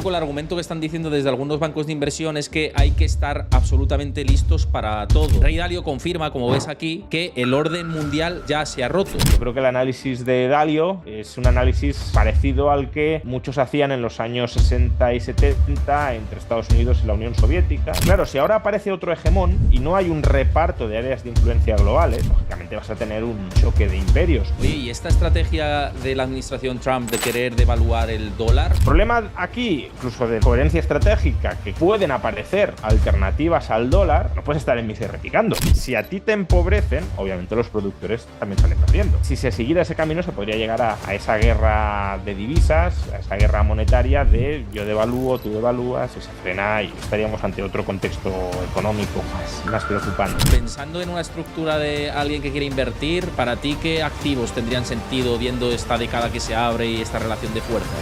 poco el argumento que están diciendo desde algunos bancos de inversión es que hay que estar absolutamente listos para todo. Ray Dalio confirma, como ves aquí, que el orden mundial ya se ha roto. Yo creo que el análisis de Dalio es un análisis parecido al que muchos hacían en los años 60 y 70 entre Estados Unidos y la Unión Soviética. Claro, si ahora aparece otro hegemón y no hay un reparto de áreas de influencia globales, lógicamente vas a tener un choque de imperios. Oye, ¿y esta estrategia de la administración Trump de querer devaluar el dólar? El problema aquí, incluso de coherencia estratégica, que pueden aparecer alternativas al dólar, no puedes estar en misa y replicando. Si a ti te empobrecen, obviamente los productores también salen perdiendo. Si se siguiera ese camino, se podría llegar a esa guerra de divisas, a esa guerra monetaria de yo devalúo, tú devalúas, y se frena y estaríamos ante otro contexto económico más preocupante. Pensando en una estructura de alguien que quiere invertir, ¿para ti qué activos tendrían sentido viendo esta década que se abre y esta relación de fuerza?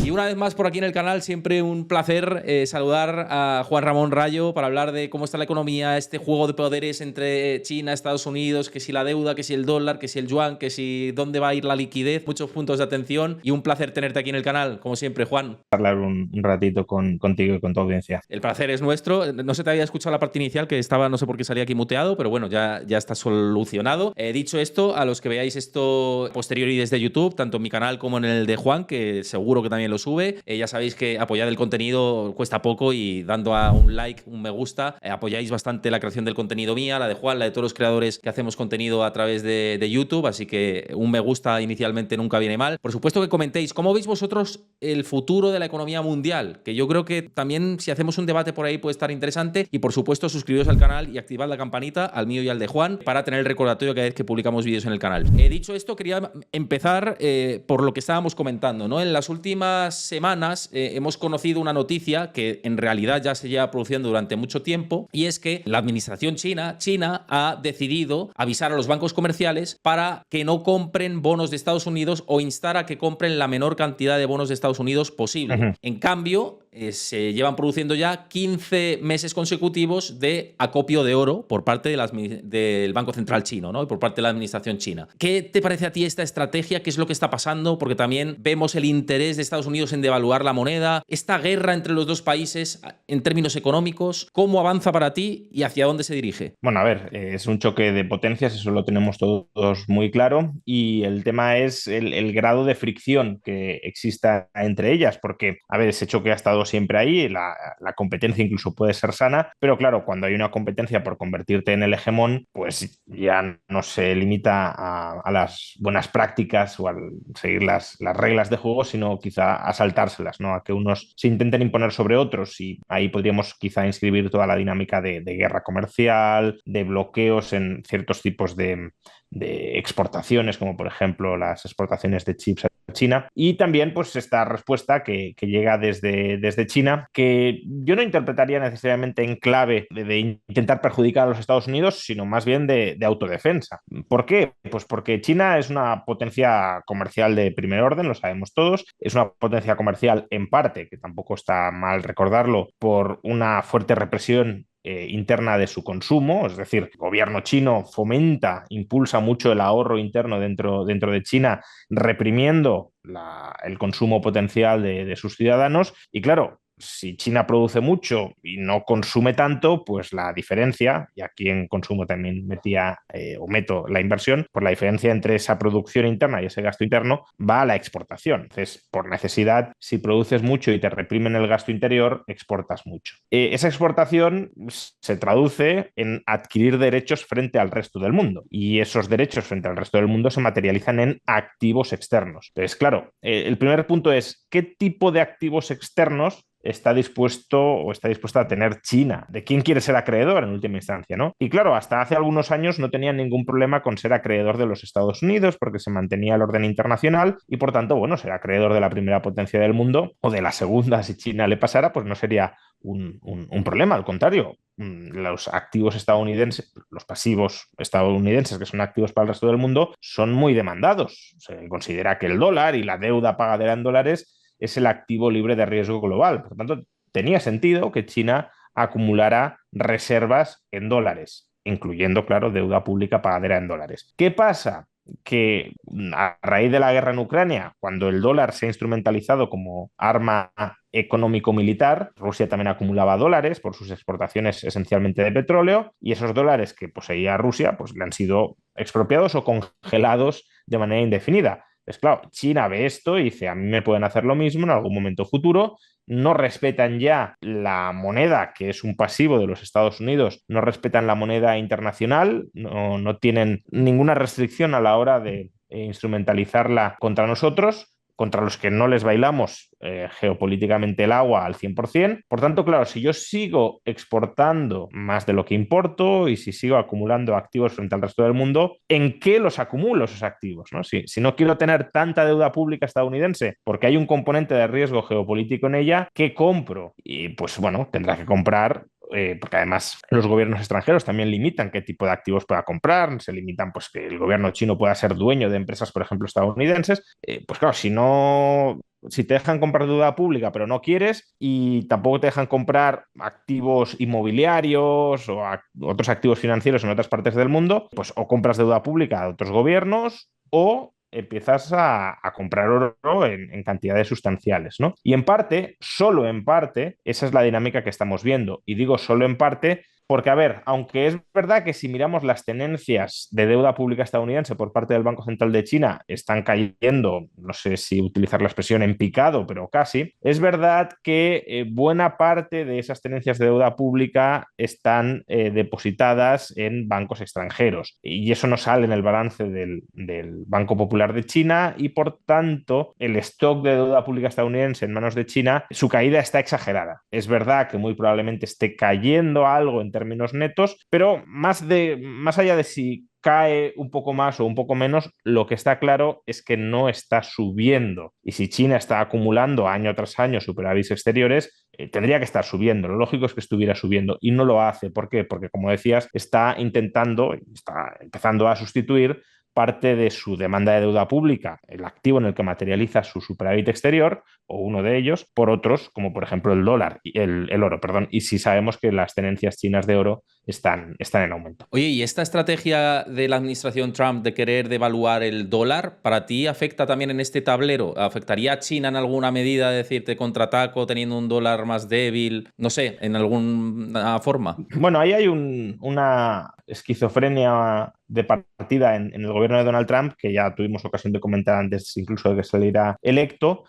Y una vez más por aquí en el canal, siempre un placer saludar a Juan Ramón Rayo para hablar de cómo está la economía, este juego de poderes entre China, Estados Unidos, que si la deuda, que si el dólar, que si el yuan, que si dónde va a ir la liquidez, muchos puntos de atención y un placer tenerte aquí en el canal, como siempre, Juan. Hablar un ratito contigo y con tu audiencia. El placer es nuestro. No se te había escuchado la parte inicial, que estaba, no sé por qué salía aquí muteado, pero bueno, ya está solucionado. Dicho esto, a los que veáis esto posterior y desde YouTube, tanto en mi canal como en el de Juan, que seguro que también lo sube, ya sabéis que apoyar el contenido cuesta poco y dando a un like, un me gusta, apoyáis bastante la creación del contenido mía, la de Juan, la de todos los creadores que hacemos contenido a través de YouTube, así que un me gusta inicialmente nunca viene mal. Por supuesto que comentéis, ¿cómo veis vosotros el futuro de la economía mundial? Que yo creo que también si hacemos un debate por ahí puede estar interesante y por supuesto suscribiros al canal y activad la campanita, al mío y al de Juan, para tener el recordatorio cada vez que publicamos vídeos en el canal. Dicho esto, quería empezar por lo que estábamos comentando, ¿no? En las últimas semanas hemos conocido una noticia que en realidad ya se lleva produciendo durante mucho tiempo, y es que la administración China ha decidido avisar a los bancos comerciales para que no compren bonos de Estados Unidos o instar a que compren la menor cantidad de bonos de Estados Unidos posible. En cambio, se llevan produciendo ya 15 meses consecutivos de acopio de oro por parte del Banco Central chino, ¿no? Y por parte de la administración china. ¿Qué te parece a ti esta estrategia? ¿Qué es lo que está pasando? Porque también vemos el interés de Estados Unidos en devaluar la moneda. Esta guerra entre los dos países en términos económicos, ¿cómo avanza para ti y hacia dónde se dirige? Bueno, a ver, es un choque de potencias, eso lo tenemos todos muy claro, y el tema es el grado de fricción que exista entre ellas, porque, a ver, ese choque ha estado siempre ahí, la competencia incluso puede ser sana, pero claro, cuando hay una competencia por convertirte en el hegemón, pues ya no se limita a las buenas prácticas o a seguir las reglas de juego, sino quizá a saltárselas, ¿no? A que unos se intenten imponer sobre otros, y ahí podríamos quizá inscribir toda la dinámica de guerra comercial, de bloqueos en ciertos tipos de exportaciones, como por ejemplo las exportaciones de chips a China, y también pues esta respuesta que llega desde China, que yo no interpretaría necesariamente en clave de intentar perjudicar a los Estados Unidos, sino más bien de autodefensa. ¿Por qué? Pues porque China es una potencia comercial de primer orden, lo sabemos todos, es una potencia comercial en parte, que tampoco está mal recordarlo, por una fuerte represión interna de su consumo, es decir, el gobierno chino fomenta, impulsa mucho el ahorro interno dentro de China, reprimiendo el consumo potencial de sus ciudadanos, y claro, si China produce mucho y no consume tanto, pues la diferencia, y aquí en consumo también meto la inversión, pues la diferencia entre esa producción interna y ese gasto interno va a la exportación. Entonces, por necesidad, si produces mucho y te reprimen el gasto interior, exportas mucho. Esa exportación se traduce en adquirir derechos frente al resto del mundo, y esos derechos frente al resto del mundo se materializan en activos externos. Entonces, claro, el primer punto es ¿qué tipo de activos externos está dispuesta a tener China? ¿De quién quiere ser acreedor en última instancia, ¿no? Y claro, hasta hace algunos años no tenían ningún problema con ser acreedor de los Estados Unidos, porque se mantenía el orden internacional y por tanto, bueno, ser acreedor de la primera potencia del mundo o de la segunda, si China le pasara, pues no sería un problema. Al contrario, los activos estadounidenses, los pasivos estadounidenses, que son activos para el resto del mundo, son muy demandados. Se considera que el dólar y la deuda pagadera en dólares es el activo libre de riesgo global. Por tanto, tenía sentido que China acumulara reservas en dólares, incluyendo, claro, deuda pública pagadera en dólares. ¿Qué pasa? que a raíz de la guerra en Ucrania, cuando el dólar se ha instrumentalizado como arma económico-militar, Rusia también acumulaba dólares por sus exportaciones esencialmente de petróleo, y esos dólares que poseía Rusia pues le han sido expropiados o congelados de manera indefinida. Pues claro, China ve esto y dice, a mí me pueden hacer lo mismo en algún momento futuro, no respetan ya la moneda, que es un pasivo de los Estados Unidos, no respetan la moneda internacional, no tienen ninguna restricción a la hora de instrumentalizarla contra nosotros, contra los que no les bailamos geopolíticamente el agua al 100%. Por tanto, claro, si yo sigo exportando más de lo que importo y si sigo acumulando activos frente al resto del mundo, ¿en qué los acumulo esos activos? ¿No? Si no quiero tener tanta deuda pública estadounidense porque hay un componente de riesgo geopolítico en ella, ¿qué compro? Y pues bueno, tendrá que comprar porque además los gobiernos extranjeros también limitan qué tipo de activos pueda comprar, se limitan pues que el gobierno chino pueda ser dueño de empresas, por ejemplo, estadounidenses, pues claro, si te dejan comprar deuda pública pero no quieres y tampoco te dejan comprar activos inmobiliarios o otros activos financieros en otras partes del mundo, pues o compras deuda pública de otros gobiernos o empiezas a comprar oro en cantidades sustanciales, ¿no? Y en parte, solo en parte, esa es la dinámica que estamos viendo. Y digo solo en parte porque, a ver, aunque es verdad que si miramos las tenencias de deuda pública estadounidense por parte del Banco Central de China están cayendo, no sé si utilizar la expresión en picado, pero casi, es verdad que buena parte de esas tenencias de deuda pública están depositadas en bancos extranjeros. Y eso no sale en el balance del Banco Popular de China y, por tanto, el stock de deuda pública estadounidense en manos de China, su caída está exagerada. Es verdad que muy probablemente esté cayendo algo en términos netos, pero más allá de si cae un poco más o un poco menos, lo que está claro es que no está subiendo. Y si China está acumulando año tras año superávits exteriores, tendría que estar subiendo. Lo lógico es que estuviera subiendo y no lo hace. ¿Por qué? Porque, como decías, está empezando a sustituir parte de su demanda de deuda pública, el activo en el que materializa su superávit exterior, o uno de ellos, por otros, como por ejemplo el oro, perdón. Y sí sabemos que las tenencias chinas de oro están en aumento. Oye, ¿y esta estrategia de la administración Trump de querer devaluar el dólar, para ti afecta también en este tablero? ¿Afectaría a China en alguna medida, decirte contraataco teniendo un dólar más débil? No sé, en alguna forma. Bueno, ahí hay una esquizofrenia de partida en el gobierno de Donald Trump, que ya tuvimos ocasión de comentar antes incluso de que saliera electo,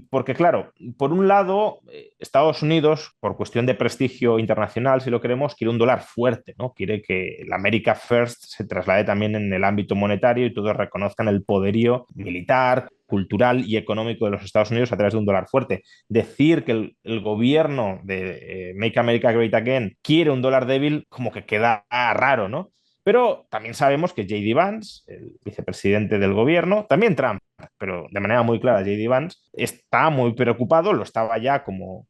porque claro, por un lado, Estados Unidos, por cuestión de prestigio internacional, si lo queremos, quiere un dólar fuerte, ¿no? Quiere que el America First se traslade también en el ámbito monetario y todos reconozcan el poderío militar, cultural y económico de los Estados Unidos a través de un dólar fuerte. Decir que el gobierno de Make America Great Again quiere un dólar débil como que queda raro, ¿no? Pero también sabemos que J.D. Vance, el vicepresidente del gobierno, también Trump, pero de manera muy clara J.D. Vance, está muy preocupado, lo estaba ya como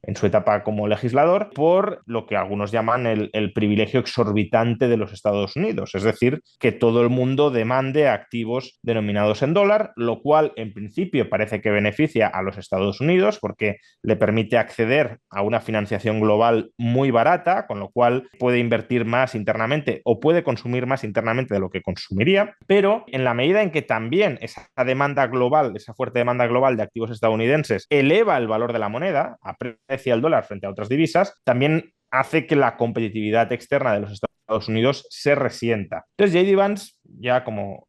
en su etapa como legislador, por lo que algunos llaman el privilegio exorbitante de los Estados Unidos, es decir, que todo el mundo demande activos denominados en dólar, lo cual en principio parece que beneficia a los Estados Unidos porque le permite acceder a una financiación global muy barata, con lo cual puede invertir más internamente o puede consumir más internamente de lo que consumiría, pero en la medida en que también esa demanda global, esa fuerte demanda global de activos estadounidenses eleva el valor de la moneda, aprecia el dólar frente a otras divisas, también hace que la competitividad externa de los Estados Unidos se resienta. Entonces, J.D. Vance, ya como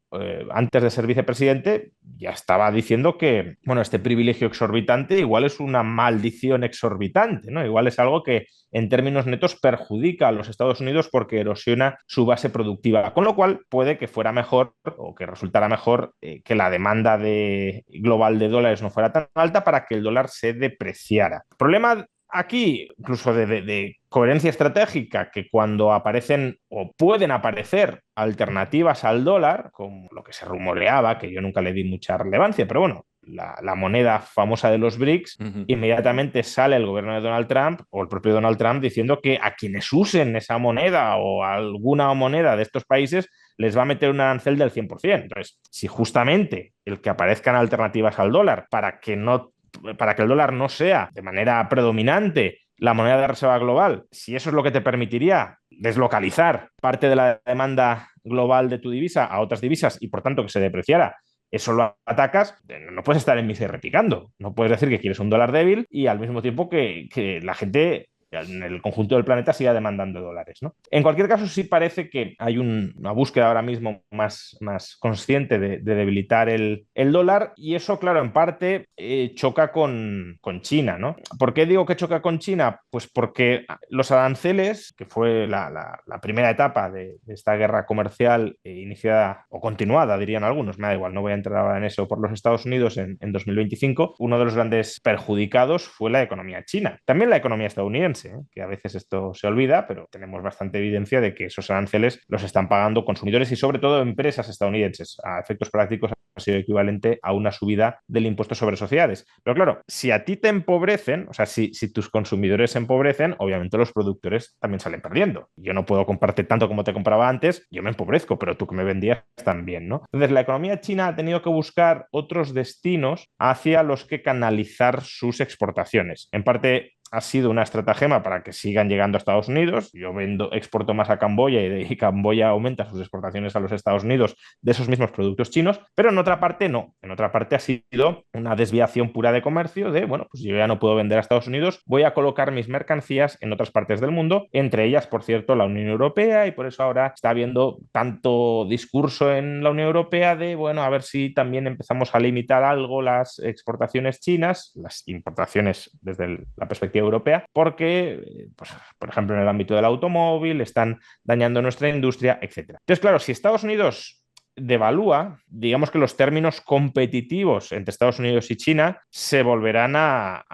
antes de ser vicepresidente, ya estaba diciendo que, bueno, este privilegio exorbitante igual es una maldición exorbitante, ¿no? Igual es algo que en términos netos perjudica a los Estados Unidos porque erosiona su base productiva, con lo cual puede que fuera mejor o que resultara mejor que la demanda global de dólares no fuera tan alta para que el dólar se depreciara. El problema aquí, incluso de coherencia estratégica, que cuando aparecen o pueden aparecer alternativas al dólar, como lo que se rumoreaba, que yo nunca le di mucha relevancia, pero bueno, la moneda famosa de los BRICS, inmediatamente sale el gobierno de Donald Trump o el propio Donald Trump diciendo que a quienes usen esa moneda o alguna moneda de estos países les va a meter un arancel del 100%. Entonces, si justamente el que aparezcan alternativas al dólar para que el dólar no sea de manera predominante la moneda de reserva global, si eso es lo que te permitiría deslocalizar parte de la demanda global de tu divisa a otras divisas y por tanto que se depreciara, eso lo atacas, no puedes estar en MICE replicando. No puedes decir que quieres un dólar débil y al mismo tiempo que la gente en el conjunto del planeta siga demandando dólares, ¿no? En cualquier caso, sí parece que hay una búsqueda ahora mismo más consciente de debilitar el dólar y eso, claro, en parte choca con China, ¿no? ¿Por qué digo que choca con China? Pues porque los aranceles, que fue la primera etapa de esta guerra comercial iniciada o continuada, dirían algunos, me da igual, no voy a entrar ahora en eso, por los Estados Unidos en 2025, uno de los grandes perjudicados fue la economía china. También la economía estadounidense, que a veces esto se olvida, pero tenemos bastante evidencia de que esos aranceles los están pagando consumidores y sobre todo empresas estadounidenses. A efectos prácticos ha sido equivalente a una subida del impuesto sobre sociedades. Pero claro, si a ti te empobrecen, o sea, si tus consumidores se empobrecen, obviamente los productores también salen perdiendo. Yo no puedo comprarte tanto como te compraba antes, yo me empobrezco, pero tú que me vendías también, ¿no? Entonces, la economía china ha tenido que buscar otros destinos hacia los que canalizar sus exportaciones. En parte ha sido una estratagema para que sigan llegando a Estados Unidos. Yo exporto más a Camboya y Camboya aumenta sus exportaciones a los Estados Unidos de esos mismos productos chinos, pero en otra parte no. En otra parte ha sido una desviación pura de comercio de, bueno, pues yo ya no puedo vender a Estados Unidos, voy a colocar mis mercancías en otras partes del mundo, entre ellas, por cierto, la Unión Europea, y por eso ahora está habiendo tanto discurso en la Unión Europea de, bueno, a ver si también empezamos a limitar algo las exportaciones chinas, las importaciones desde la perspectiva europea, porque, pues, por ejemplo, en el ámbito del automóvil están dañando nuestra industria, etcétera. Entonces, claro, si Estados Unidos devalúa, digamos que los términos competitivos entre Estados Unidos y China se volverán a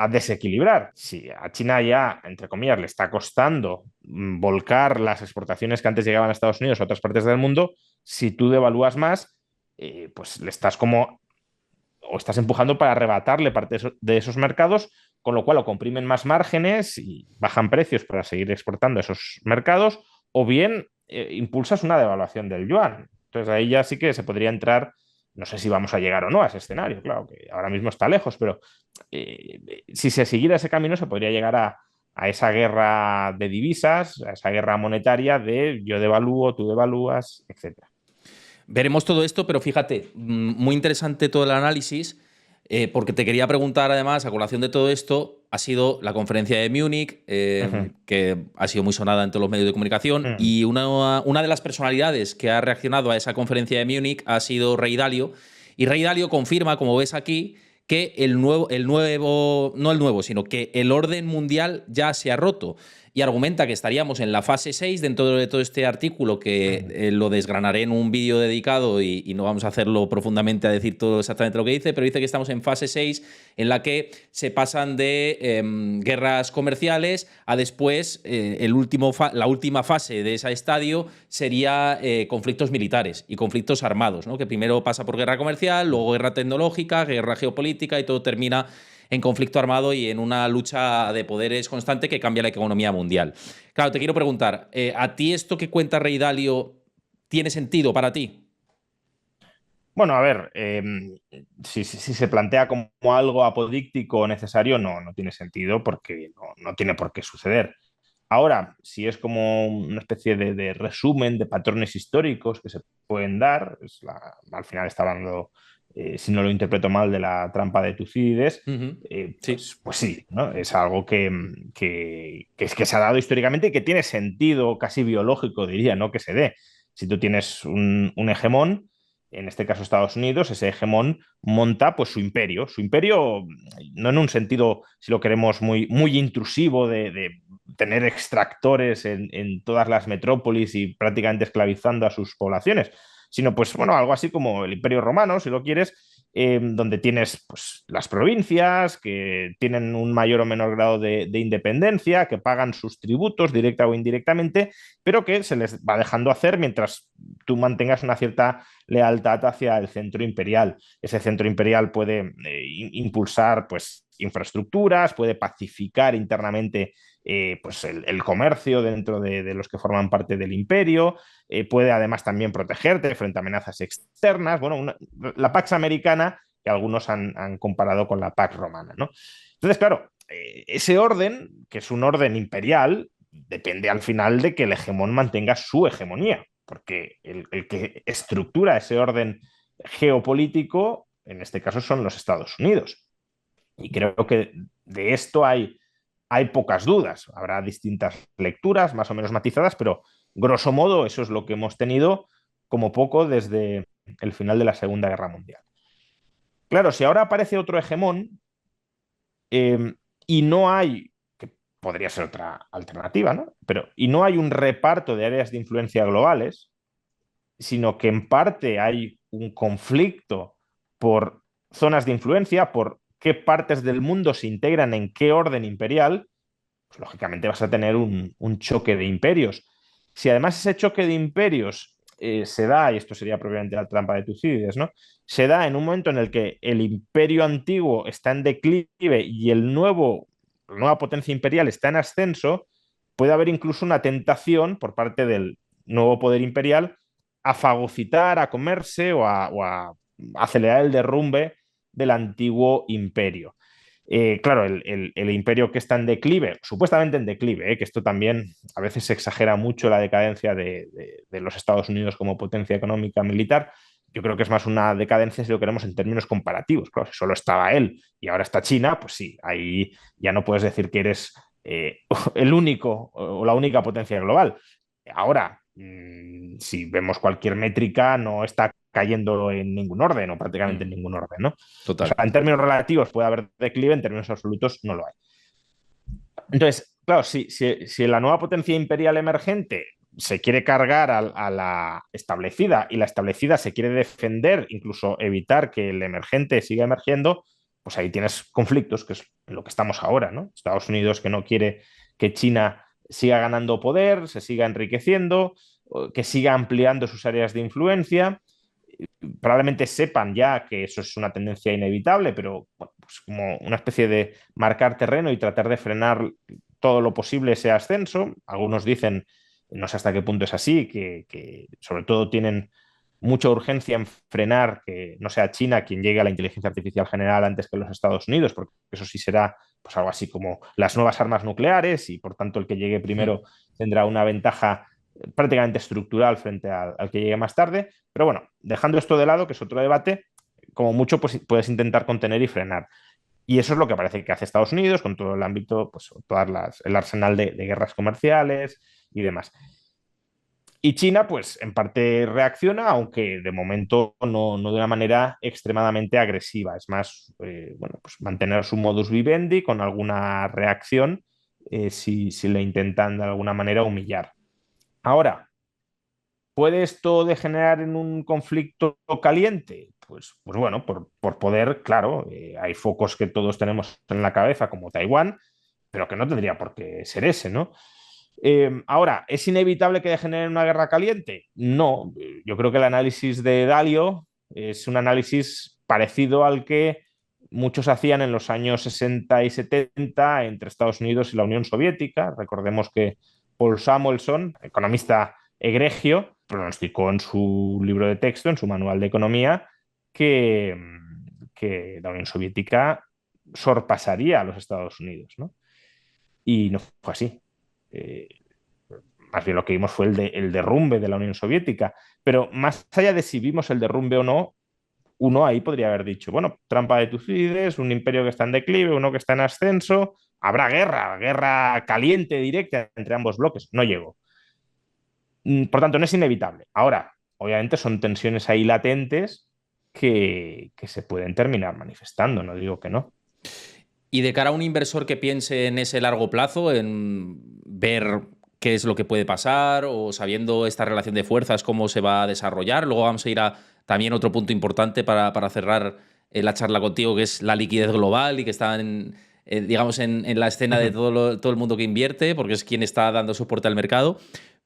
desequilibrar. Si a China ya, entre comillas, le está costando volcar las exportaciones que antes llegaban a Estados Unidos a otras partes del mundo, si tú devalúas más, pues le estás como o estás empujando para arrebatarle parte de esos mercados, con lo cual o comprimen más márgenes y bajan precios para seguir exportando a esos mercados, o bien impulsas una devaluación del yuan. Entonces ahí ya sí que se podría entrar, no sé si vamos a llegar o no a ese escenario, claro que ahora mismo está lejos, pero si se siguiera ese camino se podría llegar a esa guerra de divisas, a esa guerra monetaria de yo devalúo, tú devalúas, etcétera. Veremos todo esto, pero fíjate, muy interesante todo el análisis, porque te quería preguntar además, a colación de todo esto, ha sido la conferencia de Múnich, que ha sido muy sonada en todos los medios de comunicación, y una de las personalidades que ha reaccionado a esa conferencia de Múnich ha sido Rey Dalio, y Rey Dalio confirma, como ves aquí, que no el nuevo, sino que el orden mundial ya se ha roto. Y argumenta que estaríamos en la fase 6 dentro de todo este artículo, que lo desgranaré en un vídeo dedicado y no vamos a hacerlo profundamente a decir todo exactamente lo que dice, pero dice que estamos en fase 6 en la que se pasan de guerras comerciales a después, la última fase de ese estadio sería conflictos militares y conflictos armados, ¿no? Que primero pasa por guerra comercial, luego guerra tecnológica, guerra geopolítica y todo termina en conflicto armado y en una lucha de poderes constante que cambia la economía mundial. Claro, te quiero preguntar, ¿a ti esto que cuenta Rey Dalio tiene sentido para ti? Bueno, a ver, si se plantea como algo apodíctico o necesario, no tiene sentido porque no tiene por qué suceder. Ahora, si es como una especie de resumen de patrones históricos que se pueden dar, al final está hablando, si no lo interpreto mal, de la trampa de Tucídides, Sí. pues sí, ¿no? Es algo que se ha dado históricamente y que tiene sentido casi biológico, diría, ¿no? Que se dé. Si tú tienes un hegemón, en este caso Estados Unidos, ese hegemón monta pues su imperio no en un sentido, si lo queremos, muy intrusivo de tener extractores en todas las metrópolis y prácticamente esclavizando a sus poblaciones, sino pues bueno, algo así como el Imperio Romano, si lo quieres, donde tienes pues, las provincias que tienen un mayor o menor grado de independencia, que pagan sus tributos directa o indirectamente, pero que se les va dejando hacer mientras tú mantengas una cierta lealtad hacia el centro imperial. Ese centro imperial puede impulsar pues, infraestructuras, puede pacificar internamente pues el comercio dentro de los que forman parte del imperio, puede además también protegerte frente a amenazas externas. Bueno, la Pax Americana que algunos han comparado con la Pax Romana, ¿no? Entonces, claro, ese orden, que es un orden imperial, depende al final de que el hegemón mantenga su hegemonía, porque el que estructura ese orden geopolítico, en este caso, son los Estados Unidos. Y creo que de esto hay pocas dudas. Habrá distintas lecturas, más o menos matizadas, pero grosso modo eso es lo que hemos tenido como poco desde el final de la Segunda Guerra Mundial. Claro, si ahora aparece otro hegemón eh, y no hay, que podría ser otra alternativa, ¿no? Pero, y no hay un reparto de áreas de influencia globales, sino que en parte hay un conflicto por zonas de influencia, por qué partes del mundo se integran en qué orden imperial, pues lógicamente vas a tener un choque de imperios. Si además ese choque de imperios se da, y esto sería propiamente la trampa de Tucídides, ¿no? Se da en un momento en el que el imperio antiguo está en declive y la nueva potencia imperial está en ascenso, puede haber incluso una tentación por parte del nuevo poder imperial a fagocitar, a comerse o a acelerar el derrumbe del antiguo imperio. Claro, el imperio que está en declive, supuestamente en declive, que esto también a veces se exagera mucho la decadencia de los Estados Unidos como potencia económica militar. Yo creo que es más una decadencia si lo queremos en términos comparativos. Claro, si solo estaba él y ahora está China, pues sí, ahí ya no puedes decir que eres el único o la única potencia global. Ahora, si vemos cualquier métrica, no está cayendo en ningún orden o prácticamente en ningún orden, ¿no? O Total. sea, en términos relativos puede haber declive, en términos absolutos no lo hay. Entonces, claro, si la nueva potencia imperial emergente se quiere cargar a la establecida y la establecida se quiere defender, incluso evitar que el emergente siga emergiendo, pues ahí tienes conflictos, que es en lo que estamos ahora, ¿no? Estados Unidos que no quiere que China siga ganando poder, se siga enriqueciendo, que siga ampliando sus áreas de influencia. Probablemente sepan ya que eso es una tendencia inevitable, pero bueno, pues como una especie de marcar terreno y tratar de frenar todo lo posible ese ascenso. Algunos dicen, no sé hasta qué punto es así, que sobre todo tienen mucha urgencia en frenar que no sea China quien llegue a la inteligencia artificial general antes que los Estados Unidos, porque eso sí será pues algo así como las nuevas armas nucleares y por tanto el que llegue primero tendrá una ventaja prácticamente estructural frente al que llegue más tarde. Pero bueno, dejando esto de lado, que es otro debate, como mucho pues, puedes intentar contener y frenar. Y eso es lo que parece que hace Estados Unidos con todo el ámbito, pues el arsenal de guerras comerciales y demás. Y China, pues en parte reacciona, aunque de momento no de una manera extremadamente agresiva. Es más, bueno, pues mantener su modus vivendi con alguna reacción si le intentan de alguna manera humillar. Ahora, ¿puede esto degenerar en un conflicto caliente? Pues bueno, por poder, claro, hay focos que todos tenemos en la cabeza, como Taiwán, pero que no tendría por qué ser ese, ¿no? Ahora, ¿es inevitable que degenere en una guerra caliente? No, yo creo que el análisis de Dalio es un análisis parecido al que muchos hacían en los años 60 y 70 entre Estados Unidos y la Unión Soviética. Recordemos que Paul Samuelson, economista egregio, pronosticó en su libro de texto, en su manual de economía, que, que la Unión Soviética sorpasaría a los Estados Unidos, ¿no? Y no fue así. Eh, Más bien lo que vimos fue el derrumbe de la Unión Soviética. Pero más allá de si vimos el derrumbe o no, uno ahí podría haber dicho, bueno, trampa de Tucídides, un imperio que está en declive, uno que está en ascenso, habrá guerra caliente, directa entre ambos bloques. No llegó. Por tanto, no es inevitable. Ahora, obviamente son tensiones ahí latentes que se pueden terminar manifestando, no digo que no. Y de cara a un inversor que piense en ese largo plazo, en ver qué es lo que puede pasar o sabiendo esta relación de fuerzas, cómo se va a desarrollar, luego vamos a ir a también otro punto importante para cerrar la charla contigo, que es la liquidez global y que está digamos, en la escena de todo el mundo que invierte, porque es quien está dando soporte al mercado.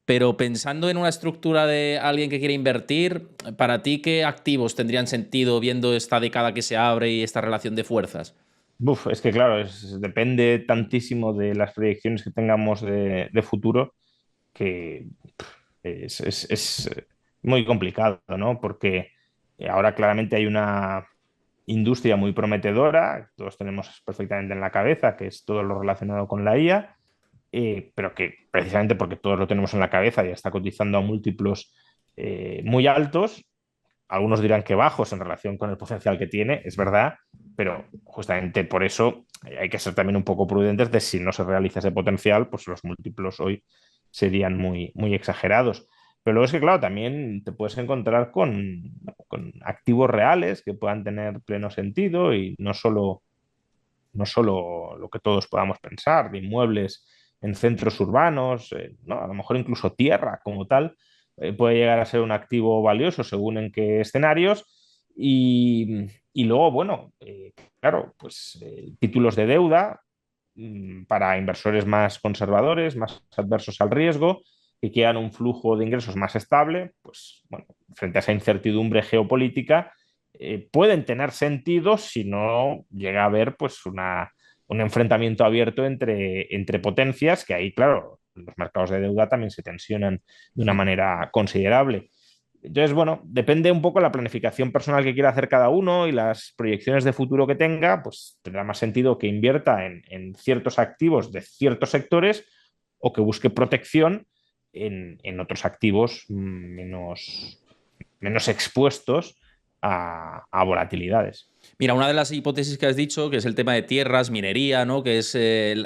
Pero pensando en una estructura de alguien que quiere invertir, ¿para ti qué activos tendrían sentido viendo esta década que se abre y esta relación de fuerzas? Uf, es que claro, depende tantísimo de las proyecciones que tengamos de futuro que es muy complicado, ¿no? Porque ahora claramente hay una industria muy prometedora, todos tenemos perfectamente en la cabeza, que es todo lo relacionado con la IA, pero que precisamente porque todos lo tenemos en la cabeza, ya está cotizando a múltiplos muy altos. Algunos dirán que bajos en relación con el potencial que tiene, es verdad, pero justamente por eso hay que ser también un poco prudentes de si no se realiza ese potencial, pues los múltiplos hoy serían muy, muy exagerados. Pero luego es que, claro, también te puedes encontrar con activos reales que puedan tener pleno sentido y no solo lo que todos podamos pensar, de inmuebles en centros urbanos, ¿no? A lo mejor incluso tierra como tal, puede llegar a ser un activo valioso según en qué escenarios. Y luego, bueno, claro, pues títulos de deuda para inversores más conservadores, más adversos al riesgo, que quieran un flujo de ingresos más estable, pues bueno, frente a esa incertidumbre geopolítica, pueden tener sentido si no llega a haber pues un enfrentamiento abierto entre potencias, que ahí, claro, los mercados de deuda también se tensionan de una manera considerable. Entonces, bueno, depende un poco de la planificación personal que quiera hacer cada uno y las proyecciones de futuro que tenga, pues tendrá más sentido que invierta en ciertos activos de ciertos sectores o que busque protección en otros activos menos expuestos a volatilidades. Mira, una de las hipótesis que has dicho, que es el tema de tierras, minería, ¿no? Que es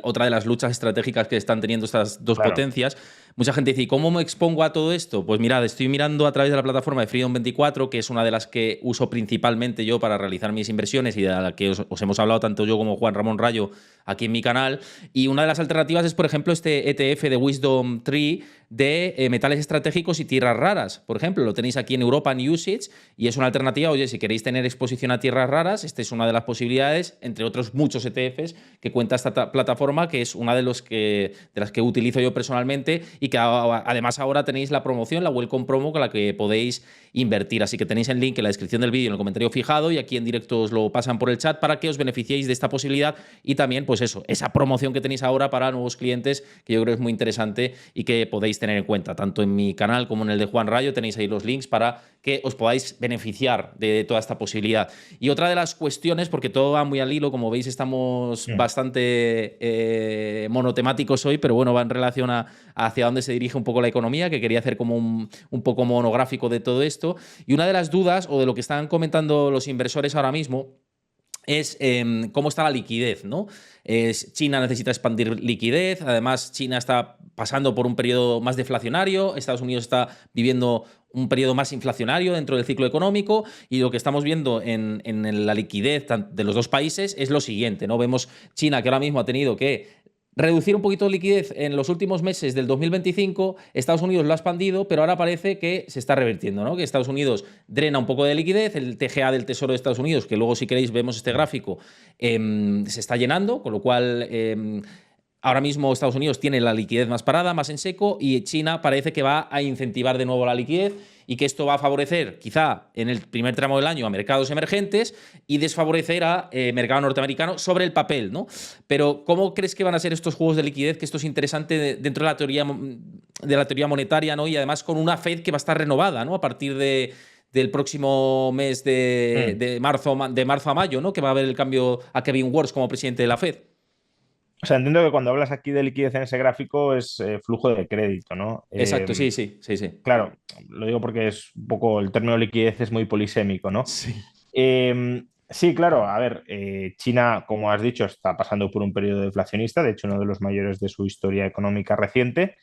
otra de las luchas estratégicas que están teniendo estas dos Claro. potencias. Mucha gente dice, ¿y cómo me expongo a todo esto? Pues mirad, estoy mirando a través de la plataforma de Freedom24, que es una de las que uso principalmente yo para realizar mis inversiones y de la que os hemos hablado tanto yo como Juan Ramón Rayo aquí en mi canal. Y una de las alternativas es, por ejemplo, este ETF de Wisdom Tree de metales estratégicos y tierras raras. Por ejemplo, lo tenéis aquí en Europa en Usage y es una alternativa. Oye, si queréis tener exposición a tierras raras, esta es una de las posibilidades, entre otros muchos ETFs que cuenta esta plataforma, que es una de las que utilizo yo personalmente y que además ahora tenéis la promoción, la Welcome Promo, con la que podéis invertir. Así que tenéis el link en la descripción del vídeo, en el comentario fijado, y aquí en directo os lo pasan por el chat para que os beneficiéis de esta posibilidad y también, pues eso, esa promoción que tenéis ahora para nuevos clientes, que yo creo es muy interesante y que podéis tener en cuenta. Tanto en mi canal como en el de Juan Rayo tenéis ahí los links para que os podáis beneficiar de toda esta posibilidad. Y otra de las cuestiones, porque todo va muy al hilo, como veis estamos bastante monotemáticos hoy, pero bueno, va en relación hacia dónde se dirige un poco la economía, que quería hacer como un poco monográfico de todo esto. Y una de las dudas, o de lo que están comentando los inversores ahora mismo, es cómo está la liquidez, ¿no? China necesita expandir liquidez, además China está pasando por un periodo más deflacionario, Estados Unidos está viviendo un periodo más inflacionario dentro del ciclo económico y lo que estamos viendo en la liquidez de los dos países es lo siguiente, ¿no? Vemos China que ahora mismo ha tenido que reducir un poquito de liquidez en los últimos meses del 2025, Estados Unidos lo ha expandido, pero ahora parece que se está revirtiendo, ¿no? Que Estados Unidos drena un poco de liquidez, el TGA del Tesoro de Estados Unidos, que luego si queréis vemos este gráfico, se está llenando, con lo cual ahora mismo Estados Unidos tiene la liquidez más parada, más en seco, y China parece que va a incentivar de nuevo la liquidez y que esto va a favorecer quizá en el primer tramo del año a mercados emergentes y desfavorecer a mercado norteamericano sobre el papel, ¿no? Pero ¿cómo crees que van a ser estos juegos de liquidez? Que esto es interesante dentro de la teoría monetaria, ¿no? Y además con una Fed que va a estar renovada, ¿no? A partir del próximo mes de marzo a mayo, ¿no? Que va a haber el cambio a Kevin Warsh como presidente de la Fed. O sea, entiendo que cuando hablas aquí de liquidez en ese gráfico es flujo de crédito, ¿no? Exacto, sí, sí, sí, sí. Claro, lo digo porque es un poco, el término liquidez es muy polisémico, ¿no? Sí. Sí, claro, a ver, China, como has dicho, está pasando por un periodo deflacionista, de hecho, uno de los mayores de su historia económica reciente.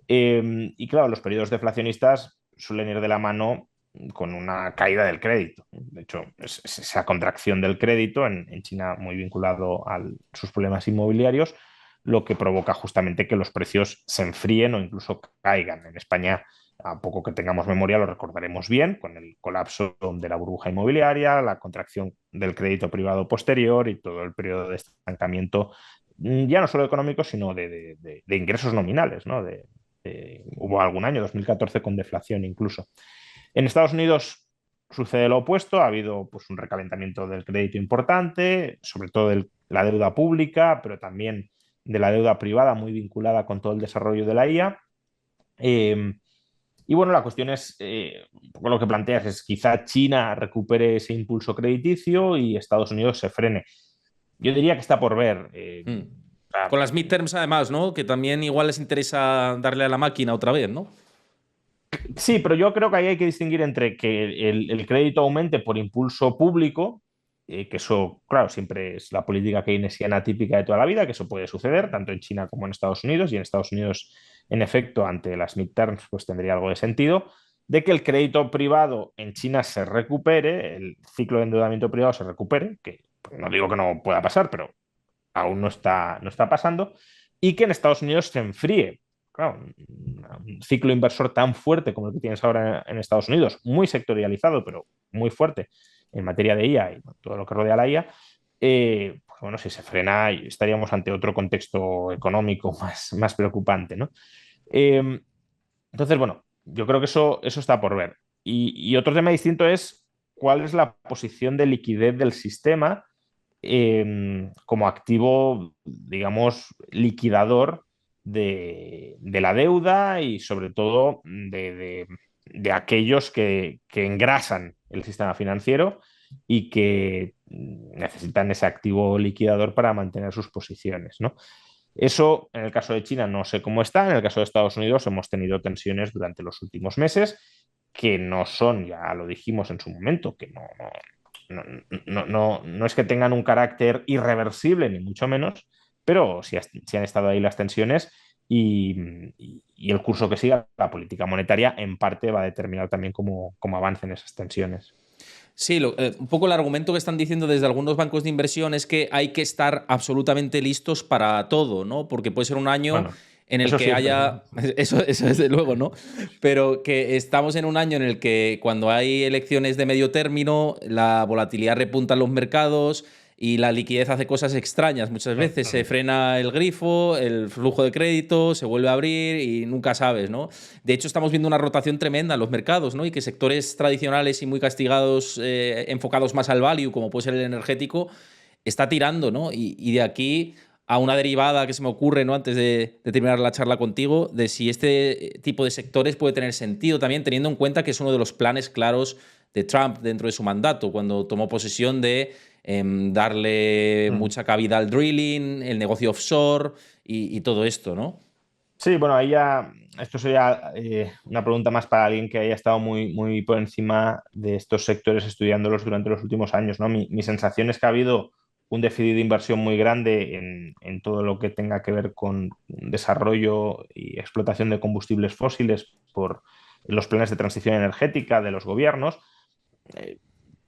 Y claro, los periodos deflacionistas suelen ir de la mano con una caída del crédito. De hecho, es esa contracción del crédito en China muy vinculado a sus problemas inmobiliarios, lo que provoca justamente que los precios se enfríen o incluso caigan. En España, a poco que tengamos memoria, lo recordaremos bien, con el colapso de la burbuja inmobiliaria, la contracción del crédito privado posterior y todo el periodo de estancamiento, ya no solo económico, sino de ingresos nominales, ¿no? Hubo algún año, 2014, con deflación incluso. En Estados Unidos sucede lo opuesto, ha habido pues, un recalentamiento del crédito importante, sobre todo de la deuda pública, pero también de la deuda privada muy vinculada con todo el desarrollo de la IA. Y bueno, la cuestión es, un poco lo que planteas, es quizá China recupere ese impulso crediticio y Estados Unidos se frene. Yo diría que está por ver. Mm. sea, Con las midterms, además, ¿no? Que también igual les interesa darle a la máquina otra vez, ¿no? sí, pero yo creo que ahí hay que distinguir entre que el crédito aumente por impulso público, que eso, claro, siempre es la política keynesiana típica de toda la vida, que eso puede suceder tanto en China como en Estados Unidos, y en Estados Unidos, en efecto, ante las midterms, pues tendría algo de sentido, de que el crédito privado en China se recupere, el ciclo de endeudamiento privado se recupere, que pues, no digo que no pueda pasar, pero aún no está pasando, y que en Estados Unidos se enfríe. Claro, un ciclo inversor tan fuerte como el que tienes ahora en Estados Unidos, muy sectorializado, pero muy fuerte en materia de IA y todo lo que rodea a la IA, pues bueno, si se frena estaríamos ante otro contexto económico más preocupante, ¿no? Eh, entonces, bueno, yo creo que eso está por ver. Y otro tema distinto es cuál es la posición de liquidez del sistema como activo, digamos, liquidador de la deuda y sobre todo de aquellos que engrasan el sistema financiero y que necesitan ese activo liquidador para mantener sus posiciones, ¿no? Eso, en el caso de China, no sé cómo está. En el caso de Estados Unidos, hemos tenido tensiones durante los últimos meses que no son, ya lo dijimos en su momento, que no es que tengan un carácter irreversible, ni mucho menos, pero sí han estado ahí las tensiones y el curso que siga la política monetaria en parte va a determinar también cómo avancen esas tensiones. Sí, un poco el argumento que están diciendo desde algunos bancos de inversión es que hay que estar absolutamente listos para todo, ¿no? Porque puede ser un año Bueno, en el eso que siempre, haya, eso desde luego, ¿no? Pero que estamos en un año en el que cuando hay elecciones de medio término, la volatilidad repunta en los mercados y la liquidez hace cosas extrañas. Muchas veces se frena el grifo, el flujo de crédito, se vuelve a abrir y nunca sabes, ¿no? De hecho, estamos viendo una rotación tremenda en los mercados, ¿no? Y que sectores tradicionales y muy castigados, enfocados más al value, como puede ser el energético, está tirando, ¿no? Y de aquí a una derivada que se me ocurre, ¿no? Antes de terminar la charla contigo, de si este tipo de sectores puede tener sentido también, teniendo en cuenta que es uno de los planes claros de Trump dentro de su mandato, cuando tomó posesión de darle ¿no? mucha cabida al drilling, el negocio offshore y todo esto, ¿no? Sí, bueno, ahí ya, esto sería una pregunta más para alguien que haya estado muy por encima de estos sectores estudiándolos durante los últimos años, ¿no? Mi sensación es que ha habido un déficit de inversión muy grande en todo lo que tenga que ver con desarrollo y explotación de combustibles fósiles por los planes de transición energética de los gobiernos. Eh,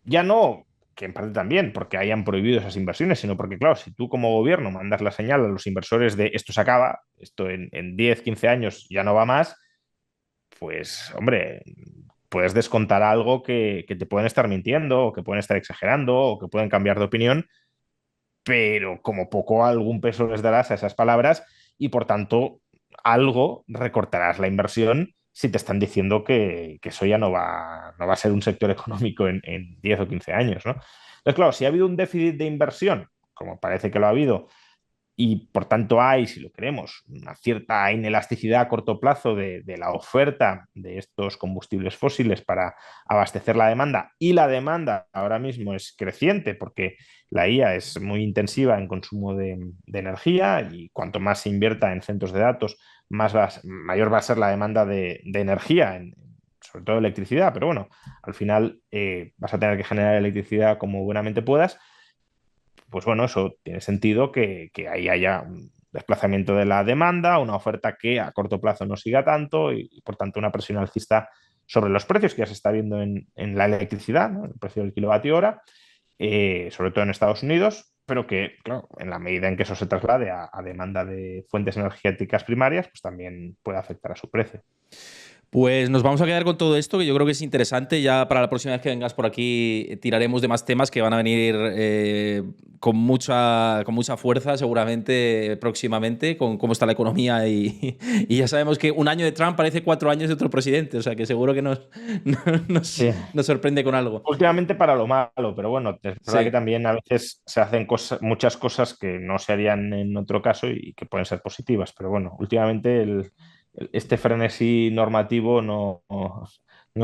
ya no, que en parte también, porque hayan prohibido esas inversiones, sino porque, claro, si tú como gobierno mandas la señal a los inversores de esto se acaba, esto en 10 15 años ya no va más, pues, hombre, puedes descontar algo que te pueden estar mintiendo, o que pueden estar exagerando, o que pueden cambiar de opinión, pero como poco algún peso les darás a esas palabras y por tanto algo recortarás la inversión si te están diciendo que eso ya no va a ser un sector económico en 10 o 15 años, ¿no? Entonces, claro, si ha habido un déficit de inversión, como parece que lo ha habido, y por tanto hay, si lo queremos, una cierta inelasticidad a corto plazo de la oferta de estos combustibles fósiles para abastecer la demanda y la demanda ahora mismo es creciente porque la IA es muy intensiva en consumo de energía y cuanto más se invierta en centros de datos, mayor va a ser la demanda de energía, sobre todo electricidad, pero bueno, al final vas a tener que generar electricidad como buenamente puedas, pues bueno, eso tiene sentido que ahí haya un desplazamiento de la demanda, una oferta que a corto plazo no siga tanto y por tanto una presión alcista sobre los precios que ya se está viendo en la electricidad, ¿no? El precio del kilovatio hora, sobre todo en Estados Unidos, pero que, claro, en la medida en que eso se traslade a demanda de fuentes energéticas primarias, pues también puede afectar a su precio. Pues nos vamos a quedar con todo esto, que yo creo que es interesante. Ya para la próxima vez que vengas por aquí tiraremos de más temas que van a venir con mucha fuerza seguramente próximamente, con cómo está la economía y ya sabemos que un año de Trump parece 4 años de otro presidente, o sea que seguro que Sí, nos sorprende con algo. últimamente para lo malo, pero bueno, es verdad que Sí. también a veces se hacen muchas cosas que no se harían en otro caso y que pueden ser positivas, pero bueno, últimamente este frenesí normativo no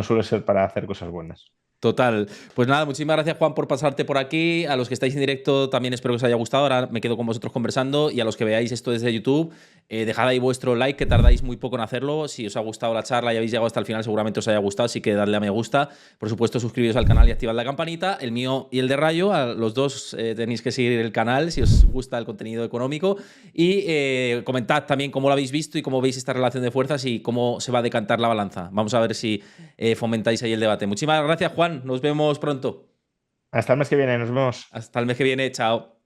suele ser para hacer cosas buenas. Total. Pues nada, muchísimas gracias, Juan, por pasarte por aquí. A los que estáis en directo también espero que os haya gustado. Ahora me quedo con vosotros conversando. Y a los que veáis esto desde YouTube, dejad ahí vuestro like, que tardáis muy poco en hacerlo. Si os ha gustado la charla y habéis llegado hasta el final, seguramente os haya gustado, así que dadle a me gusta. Por supuesto, suscribiros al canal y activad la campanita. El mío y el de Rayo, a los dos tenéis que seguir el canal si os gusta el contenido económico. Y comentad también cómo lo habéis visto y cómo veis esta relación de fuerzas y cómo se va a decantar la balanza. Vamos a ver si fomentáis ahí el debate. Muchísimas gracias, Juan. Nos vemos pronto. Hasta el mes que viene, nos vemos. Hasta el mes que viene. Chao.